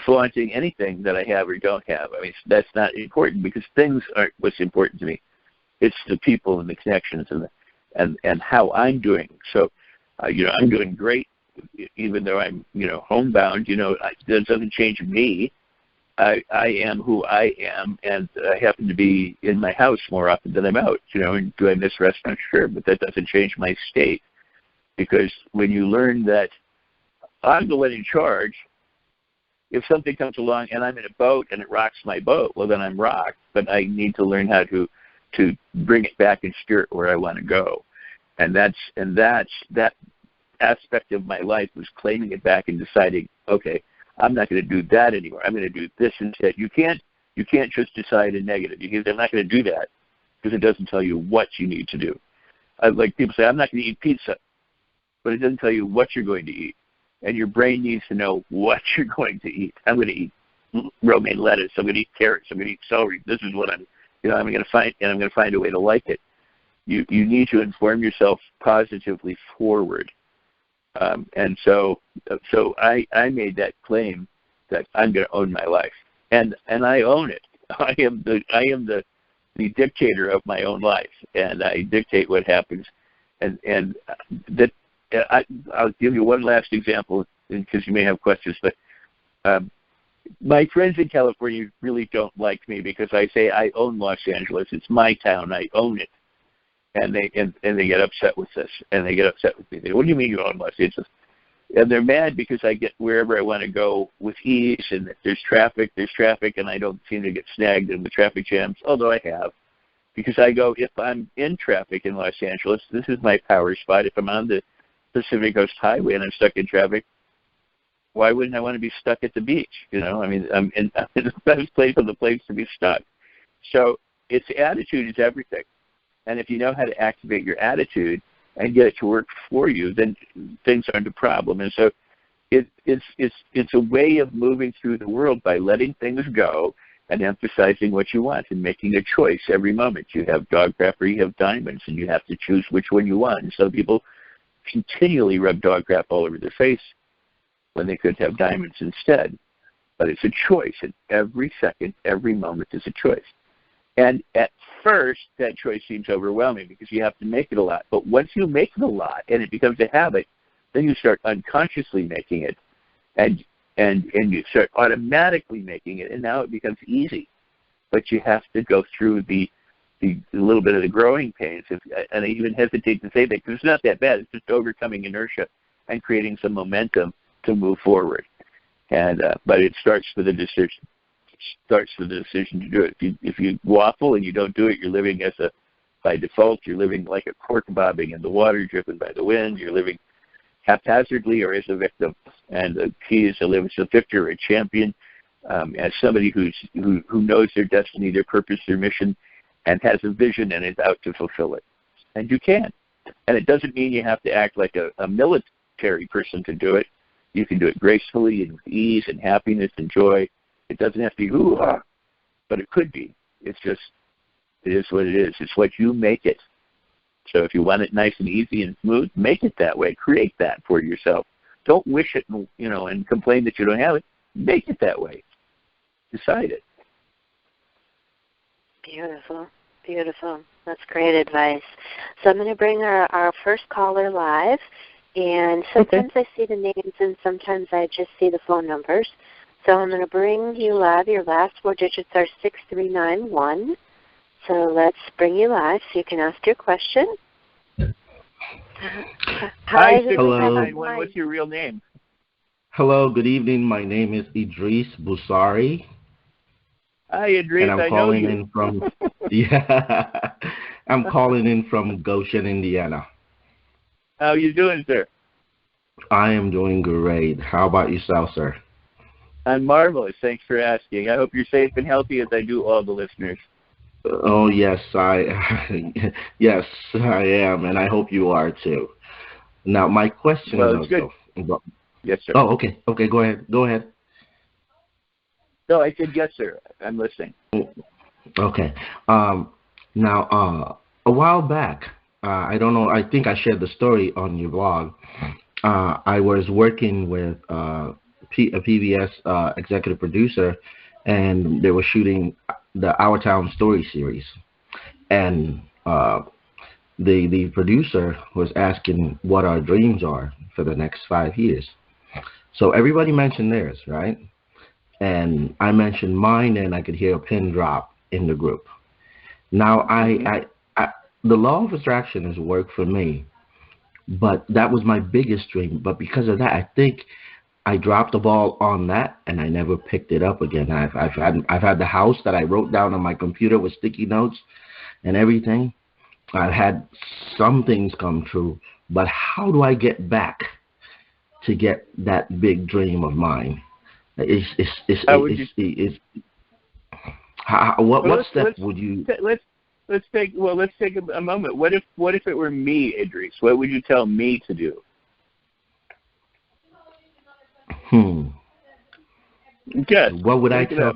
Speaker 2: flaunting anything that I have or don't have. I mean, that's not important because things aren't what's important to me. It's the people and the connections and how I'm doing. So, I'm doing great, even though I'm, homebound. That doesn't change me. I am who I am, and I happen to be in my house more often than I'm out. And do I miss restaurants? Sure, but that doesn't change my state. Because when you learn that I'm the one in charge, if something comes along and I'm in a boat and it rocks my boat, well, then I'm rocked. But I need to learn how to bring it back and steer it where I want to go. And that's that aspect of my life was claiming it back and deciding, okay, I'm not going to do that anymore. I'm going to do this instead. You can't just decide a negative. I'm not going to do that because it doesn't tell you what you need to do. Like people say, I'm not going to eat pizza, but it doesn't tell you what you're going to eat. And your brain needs to know what you're going to eat. I'm going to eat romaine lettuce. I'm going to eat carrots. I'm going to eat celery. This is what I'm going to find, and I'm going to find a way to like it. You need to inform yourself positively forward. And so I made that claim that I'm going to own my life, and I own it. I am the dictator of my own life, and I dictate what happens. And that I'll give you one last example because you may have questions. But my friends in California really don't like me because I say I own Los Angeles. It's my town. I own it. And they get upset with this, and they get upset with me. They, what do you mean you own Los Angeles? And they're mad because I get wherever I want to go with ease, and if there's traffic, and I don't seem to get snagged in the traffic jams, although I have. Because I go, if I'm in traffic in Los Angeles, this is my power spot. If I'm on the Pacific Coast Highway and I'm stuck in traffic, why wouldn't I want to be stuck at the beach? I mean, I'm in the best place of the place to be stuck. So its attitude is everything. And if you know how to activate your attitude and get it to work for you, then things aren't a problem. And so it's a way of moving through the world by letting things go and emphasizing what you want and making a choice every moment. You have dog crap or you have diamonds, and you have to choose which one you want. And some people continually rub dog crap all over their face when they could have diamonds instead. But it's a choice, and every second, every moment is a choice. And at first, that choice seems overwhelming because you have to make it a lot. But once you make it a lot and it becomes a habit, then you start unconsciously making it, and you start automatically making it, and now it becomes easy. But you have to go through the little bit of the growing pains. And I even hesitate to say that because it's not that bad. It's just overcoming inertia and creating some momentum to move forward. And but it starts with a decision. Starts with the decision to do it. If you waffle and you don't do it, you're living by default. You're living like a cork bobbing in the water, driven by the wind. You're living haphazardly or as a victim. And the key is to live as a victor, a champion, as somebody who knows their destiny, their purpose, their mission, and has a vision and is out to fulfill it. And you can. And it doesn't mean you have to act like a military person to do it. You can do it gracefully and with ease and happiness and joy. It doesn't have to be hoo-ha, but it could be. It is what it is. It's what you make it. So if you want it nice and easy and smooth, make it that way. Create that for yourself. Don't wish it, and complain that you don't have it. Make it that way. Decide it.
Speaker 1: Beautiful. Beautiful. That's great advice. So I'm going to bring our first caller live, and sometimes I see the names and sometimes I just see the phone numbers. So I'm going to bring you live. Your last four digits are 6391. So let's bring you live so you can ask your question.
Speaker 2: Hi,
Speaker 3: hello.
Speaker 2: What's your real name?
Speaker 3: Hello, good evening. My name is Idris Busari.
Speaker 2: Hi, Idris.
Speaker 3: And I'm calling in from I'm calling in from Goshen, Indiana.
Speaker 2: How are you doing, sir?
Speaker 3: I am doing great. How about yourself, sir?
Speaker 2: I'm marvelous. Thanks for asking. I hope you're safe and healthy, as I do all the listeners.
Speaker 3: Oh, yes, yes, I am, and I hope you are too. Now, my question is also.
Speaker 2: Yes, sir.
Speaker 3: Oh, okay. Okay, go ahead.
Speaker 2: No, I said yes, sir. I'm listening.
Speaker 3: Okay. Now, a while back, I don't know, I think I shared the story on your blog. I was working with a PBS executive producer, and they were shooting the Our Town Story series. And the producer was asking what our dreams are for the next 5 years. So everybody mentioned theirs, right? And I mentioned mine, and I could hear a pin drop in the group. Now, the law of attraction has worked for me, but that was my biggest dream. But because of that, I think I dropped the ball on that, and I never picked it up again. I've had the house that I wrote down on my computer with sticky notes and everything. I've had some things come true, but how do I get back to get that big dream of mine? What step would you?
Speaker 2: Let's take a moment. What if it were me, Idris? What would you tell me to do? Good.
Speaker 3: What would I tell?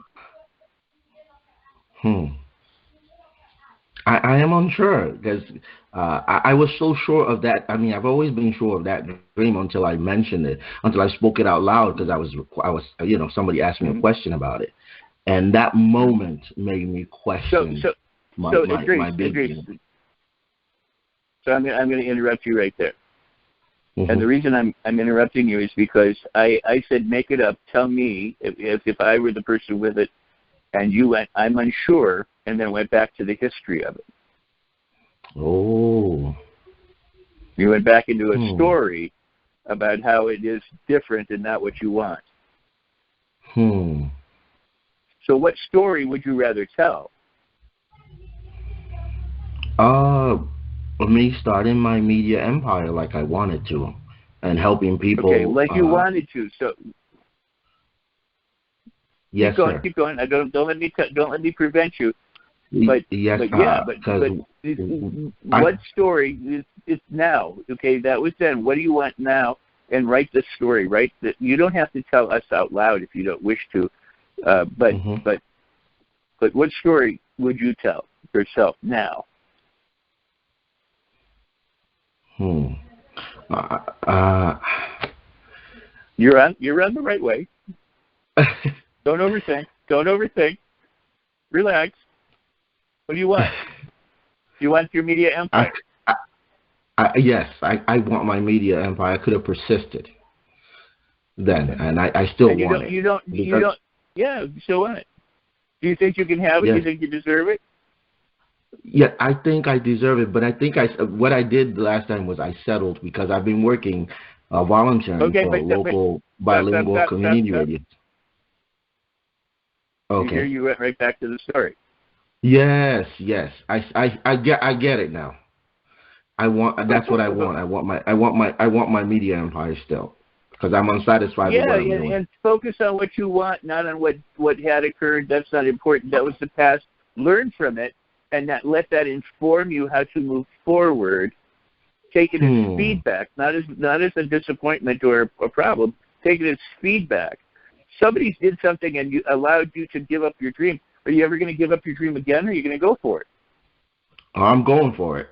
Speaker 3: I am unsure because I was so sure of that. I mean, I've always been sure of that dream until I mentioned it, until I spoke it out loud because I was somebody asked me a question about it, and that moment made me question my big dream.
Speaker 2: So I'm going to interrupt you right there. And the reason I'm interrupting you is because I said make it up. Tell me if I were the person with it, and you went, I'm unsure, and then went back to the history of it.
Speaker 3: Oh.
Speaker 2: You went back into a story about how it is different and not what you want. So what story would you rather tell?
Speaker 3: Me starting my media empire like I wanted to, and helping people.
Speaker 2: Okay, like you wanted to. So
Speaker 3: yes, sir.
Speaker 2: Keep going. Don't let me prevent you. But what story is now? Okay, that was then. What do you want now? And write the story. You don't have to tell us out loud if you don't wish to. But what story would you tell yourself now? You're on the right way. Don't overthink. Relax. What do you want? You want your media empire?
Speaker 3: Yes, I want my media empire. I could have persisted then, and I still want it. You don't.
Speaker 2: Yeah, you still want it. Do you think you can have it? Yes. Do you think you deserve it?
Speaker 3: Yeah, I think I deserve it, but I think what I did the last time was I settled because I've been working volunteering for local bilingual community radio. Okay.
Speaker 2: Here you went right back to the story.
Speaker 3: Yes. I get it now. That's what I want. I want my media empire still because I'm unsatisfied with what I'm doing.
Speaker 2: And focus on what you want, not on what had occurred. That's not important. That was the past. Learn from it. And let that inform you how to move forward. Take it as feedback, not as a disappointment or a problem. Take it as feedback. Somebody did something and you allowed you to give up your dream. Are you ever going to give up your dream again, or are you going to go for it?
Speaker 3: I'm going for it.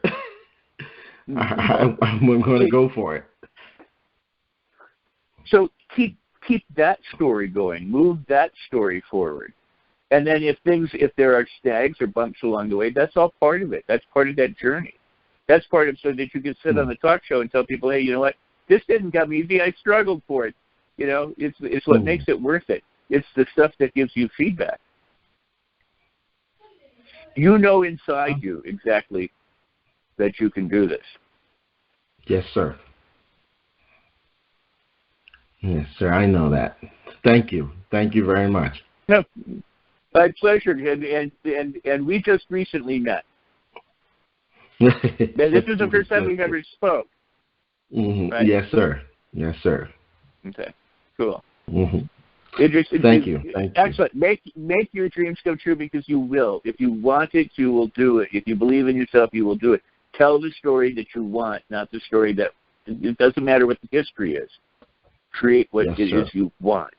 Speaker 3: I'm going to go for it.
Speaker 2: So keep that story going. Move that story forward. And then if there are snags or bumps along the way, that's all part of it. That's part of that journey. That's part of so that you can sit on the talk show and tell people, hey, you know what? This didn't come easy. I struggled for it. It's what makes it worth it. It's the stuff that gives you feedback. You know inside you exactly that you can do this.
Speaker 3: Yes, sir. Yes, sir. I know that. Thank you. Thank you very much.
Speaker 2: No. My pleasure, and we just recently met. This is the first time we've ever spoke. Right?
Speaker 3: Yes, sir. Yes, sir.
Speaker 2: Okay, cool.
Speaker 3: Thank you.
Speaker 2: Excellent. Make your dreams come true because you will. If you want it, you will do it. If you believe in yourself, you will do it. Tell the story that you want, not the story that it doesn't matter what the history is. Create what it is you want.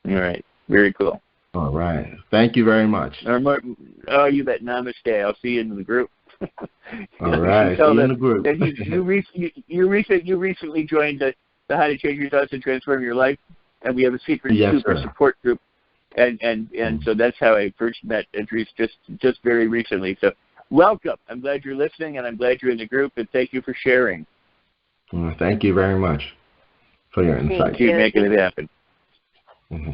Speaker 2: All right. Very cool.
Speaker 3: All right. Thank you very much.
Speaker 2: Oh, you bet. Namaste. I'll see you in the group.
Speaker 3: All right. See you in the group.
Speaker 2: And you recently joined the How to Change Your Thoughts and Transform Your Life, and we have a secret super support group. And so that's how I first met Idris, just very recently. So welcome. I'm glad you're listening, and I'm glad you're in the group, and thank you for sharing.
Speaker 3: Well, thank you very much for your insight.
Speaker 2: Keep making it happen.
Speaker 3: Mm-hmm.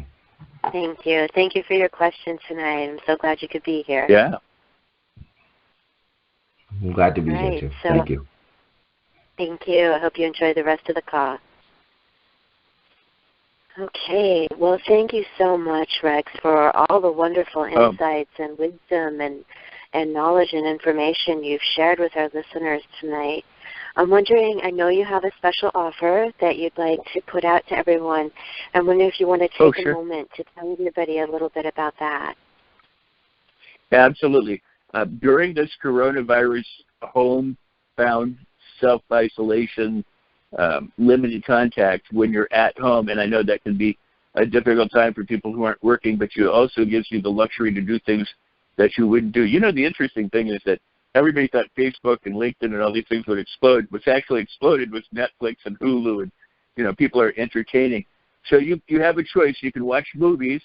Speaker 1: Thank you. Thank you for your question tonight. I'm so glad you could be here.
Speaker 2: Yeah.
Speaker 3: I'm glad to be here, too.
Speaker 1: So,
Speaker 3: thank you.
Speaker 1: Thank you. I hope you enjoy the rest of the call. Okay. Well, thank you so much, Rex, for all the wonderful insights and wisdom and knowledge and information you've shared with our listeners tonight. I'm wondering, I know you have a special offer that you'd like to put out to everyone. I'm wondering if you want to take a moment to tell everybody a little bit about that.
Speaker 2: Absolutely. During this coronavirus home-bound self-isolation, limited contact when you're at home, and I know that can be a difficult time for people who aren't working, but it also gives you the luxury to do things that you wouldn't do. You know, the interesting thing is that everybody thought Facebook and LinkedIn and all these things would explode. What's actually exploded was Netflix and Hulu, and, you know, people are entertaining. So you have a choice. You can watch movies,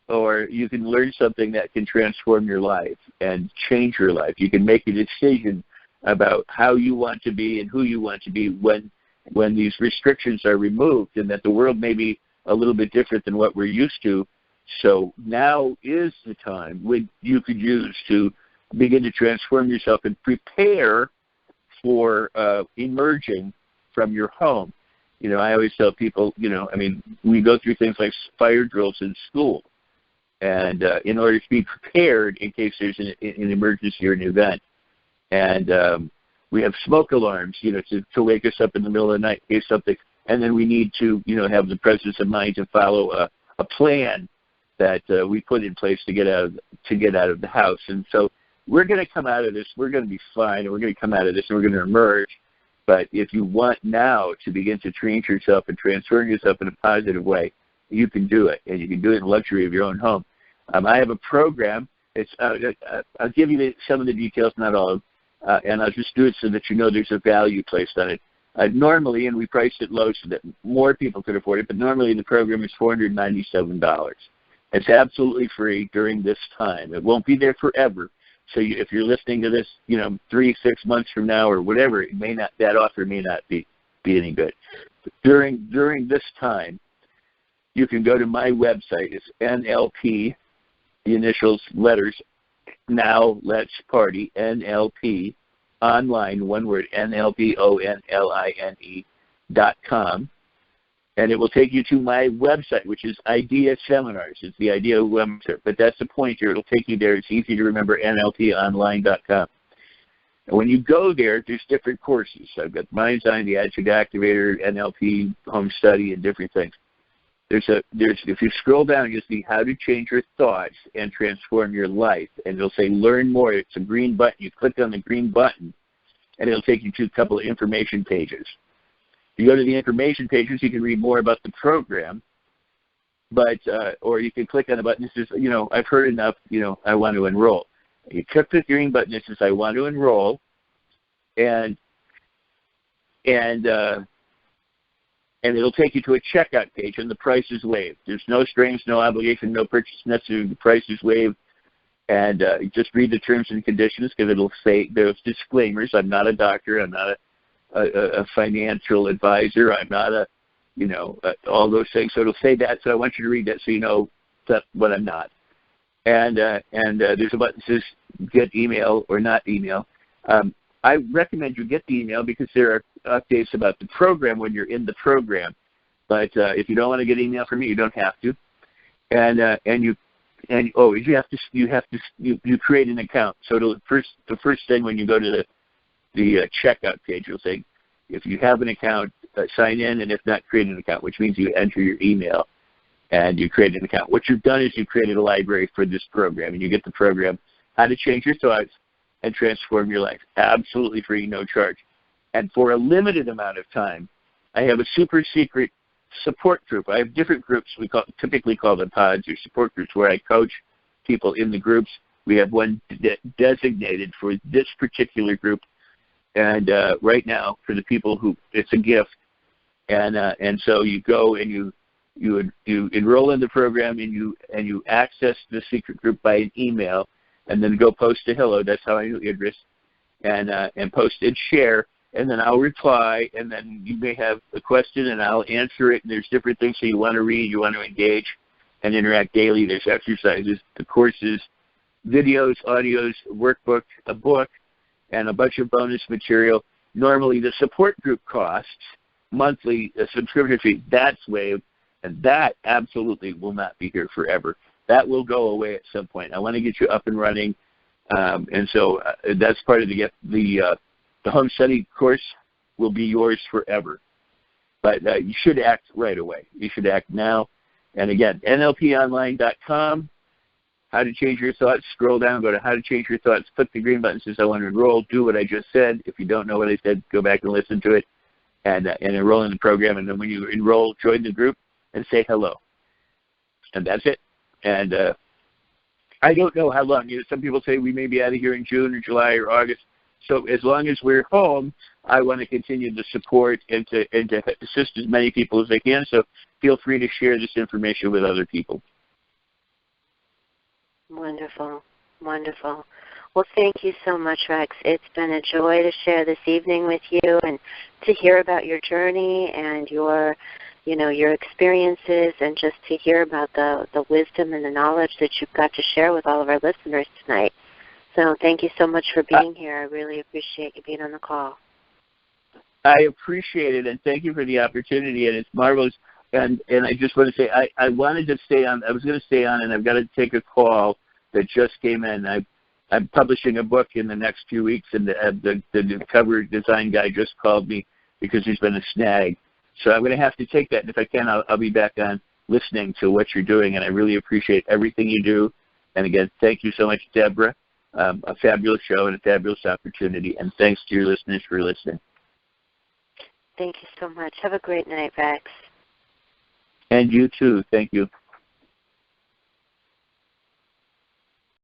Speaker 2: or you can learn something that can transform your life and change your life. You can make a decision about how you want to be and who you want to be when these restrictions are removed, and that the world may be a little bit different than what we're used to. So now is the time when you could use to begin to transform yourself and prepare for emerging from your home. You know, I always tell people, you know, I mean, we go through things like fire drills in school, and in order to be prepared in case there's an emergency or an event. And we have smoke alarms, you know, to wake us up in the middle of the night in case something, and then we need to, you know, have the presence of mind to follow a plan that we put in place to get out of the house. And so we're going to come out of this. We're going to be fine, and we're going to come out of this, and we're going to emerge. But if you want now to begin to change yourself and transform yourself in a positive way, you can do it, and you can do it in the luxury of your own home. I have a program. It's I'll give you some of the details, not all of them, and I'll just do it so that you know there's a value placed on it. Normally, and we priced it low so that more people could afford it, but normally the program is $497. It's absolutely free during this time. It won't be there forever. So if you're listening to this, you know, 3-6 months from now or whatever, it may not, that offer may not be any good. But during this time, you can go to my website. It's NLP, the initials, letters, Now Let's Party, NLP, online, one word, NLPONLINE.com. And it will take you to my website, which is Idea Seminars. It's the Idea website, but that's the pointer. It'll take you there. It's easy to remember, NLPonline.com. And when you go there, there's different courses. I've got Mind's Eye, the Attitude Activator, NLP, Home Study, and different things. There's if you scroll down, you'll see how to change your thoughts and transform your life. And it'll say Learn More. It's a green button. You click on the green button, and it'll take you to a couple of information pages. You go to the information pages, you can read more about the program, but or you can click on the button that says, you know, I've heard enough, you know, I want to enroll. You click the green button that says, I want to enroll, and it'll take you to a checkout page, and the price is waived. There's no strings, no obligation, no purchase necessary. The price is waived, and just read the terms and conditions, because it'll say there's disclaimers. I'm not a doctor. I'm not a financial advisor. I'm not all those things. So it'll say that. So I want you to read that so you know that's what I'm not. And there's a button that says get email or not email. I recommend you get the email because there are updates about the program when you're in the program. But if you don't want to get email from me, you don't have to. You create an account. So the first thing when you go to the checkout page, you'll say, if you have an account, sign in, and if not, create an account, which means you enter your email and you create an account. What you've done is you've created a library for this program, and you get the program, How to Change Your Thoughts and Transform Your Life, absolutely free, no charge. And for a limited amount of time, I have a super secret support group. I have different groups, typically call them pods or support groups, where I coach people in the groups We have one designated for this particular group, and right now for the people who it's a gift, and so you go and you enroll in the program and you access the secret group by an email, and then go post a hello. That's how I know Idris, and post and share, and then I'll reply, and then you may have a question and I'll answer it. And there's different things that you want to read, you want to engage, and interact daily. There's exercises, the courses, videos, audios, workbook, a book, and a bunch of bonus material. Normally the support group costs monthly a subscription fee. That's waived, and that absolutely will not be here forever. That will go away at some point. I want to get you up and running, and so that's part of the home study course will be yours forever. But you should act right away. You should act now. And again, NLPonline.com. How to change your thoughts. Scroll down, go to How to Change Your Thoughts. Click the green button that says I want to enroll. Do what I just said. If you don't know what I said, go back and listen to it, and enroll in the program. And then when you enroll, join the group and say hello. And that's it. And I don't know how long. Some people say we may be out of here in June or July or August. So as long as we're home, I want to continue to support and to assist as many people as I can. So feel free to share this information with other people.
Speaker 1: Wonderful, wonderful. Well, thank you so much, Rex. It's been a joy to share this evening with you and to hear about your journey and your experiences, and just to hear about the wisdom and the knowledge that you've got to share with all of our listeners tonight. So thank you so much for being here. I really appreciate you being on the call.
Speaker 2: I appreciate it, and thank you for the opportunity, and it's marvelous. And I just want to say I wanted to stay on. I was going to stay on, and I've got to take a call that just came in. I'm publishing a book in the next few weeks, and the cover design guy just called me because there's been a snag. So I'm going to have to take that, and if I can, I'll be back on listening to what you're doing, and I really appreciate everything you do. And again, thank you so much, Deborah. A fabulous show and a fabulous opportunity, and thanks to your listeners for listening.
Speaker 1: Thank you so much. Have a great night, Rex.
Speaker 2: And you too. Thank you.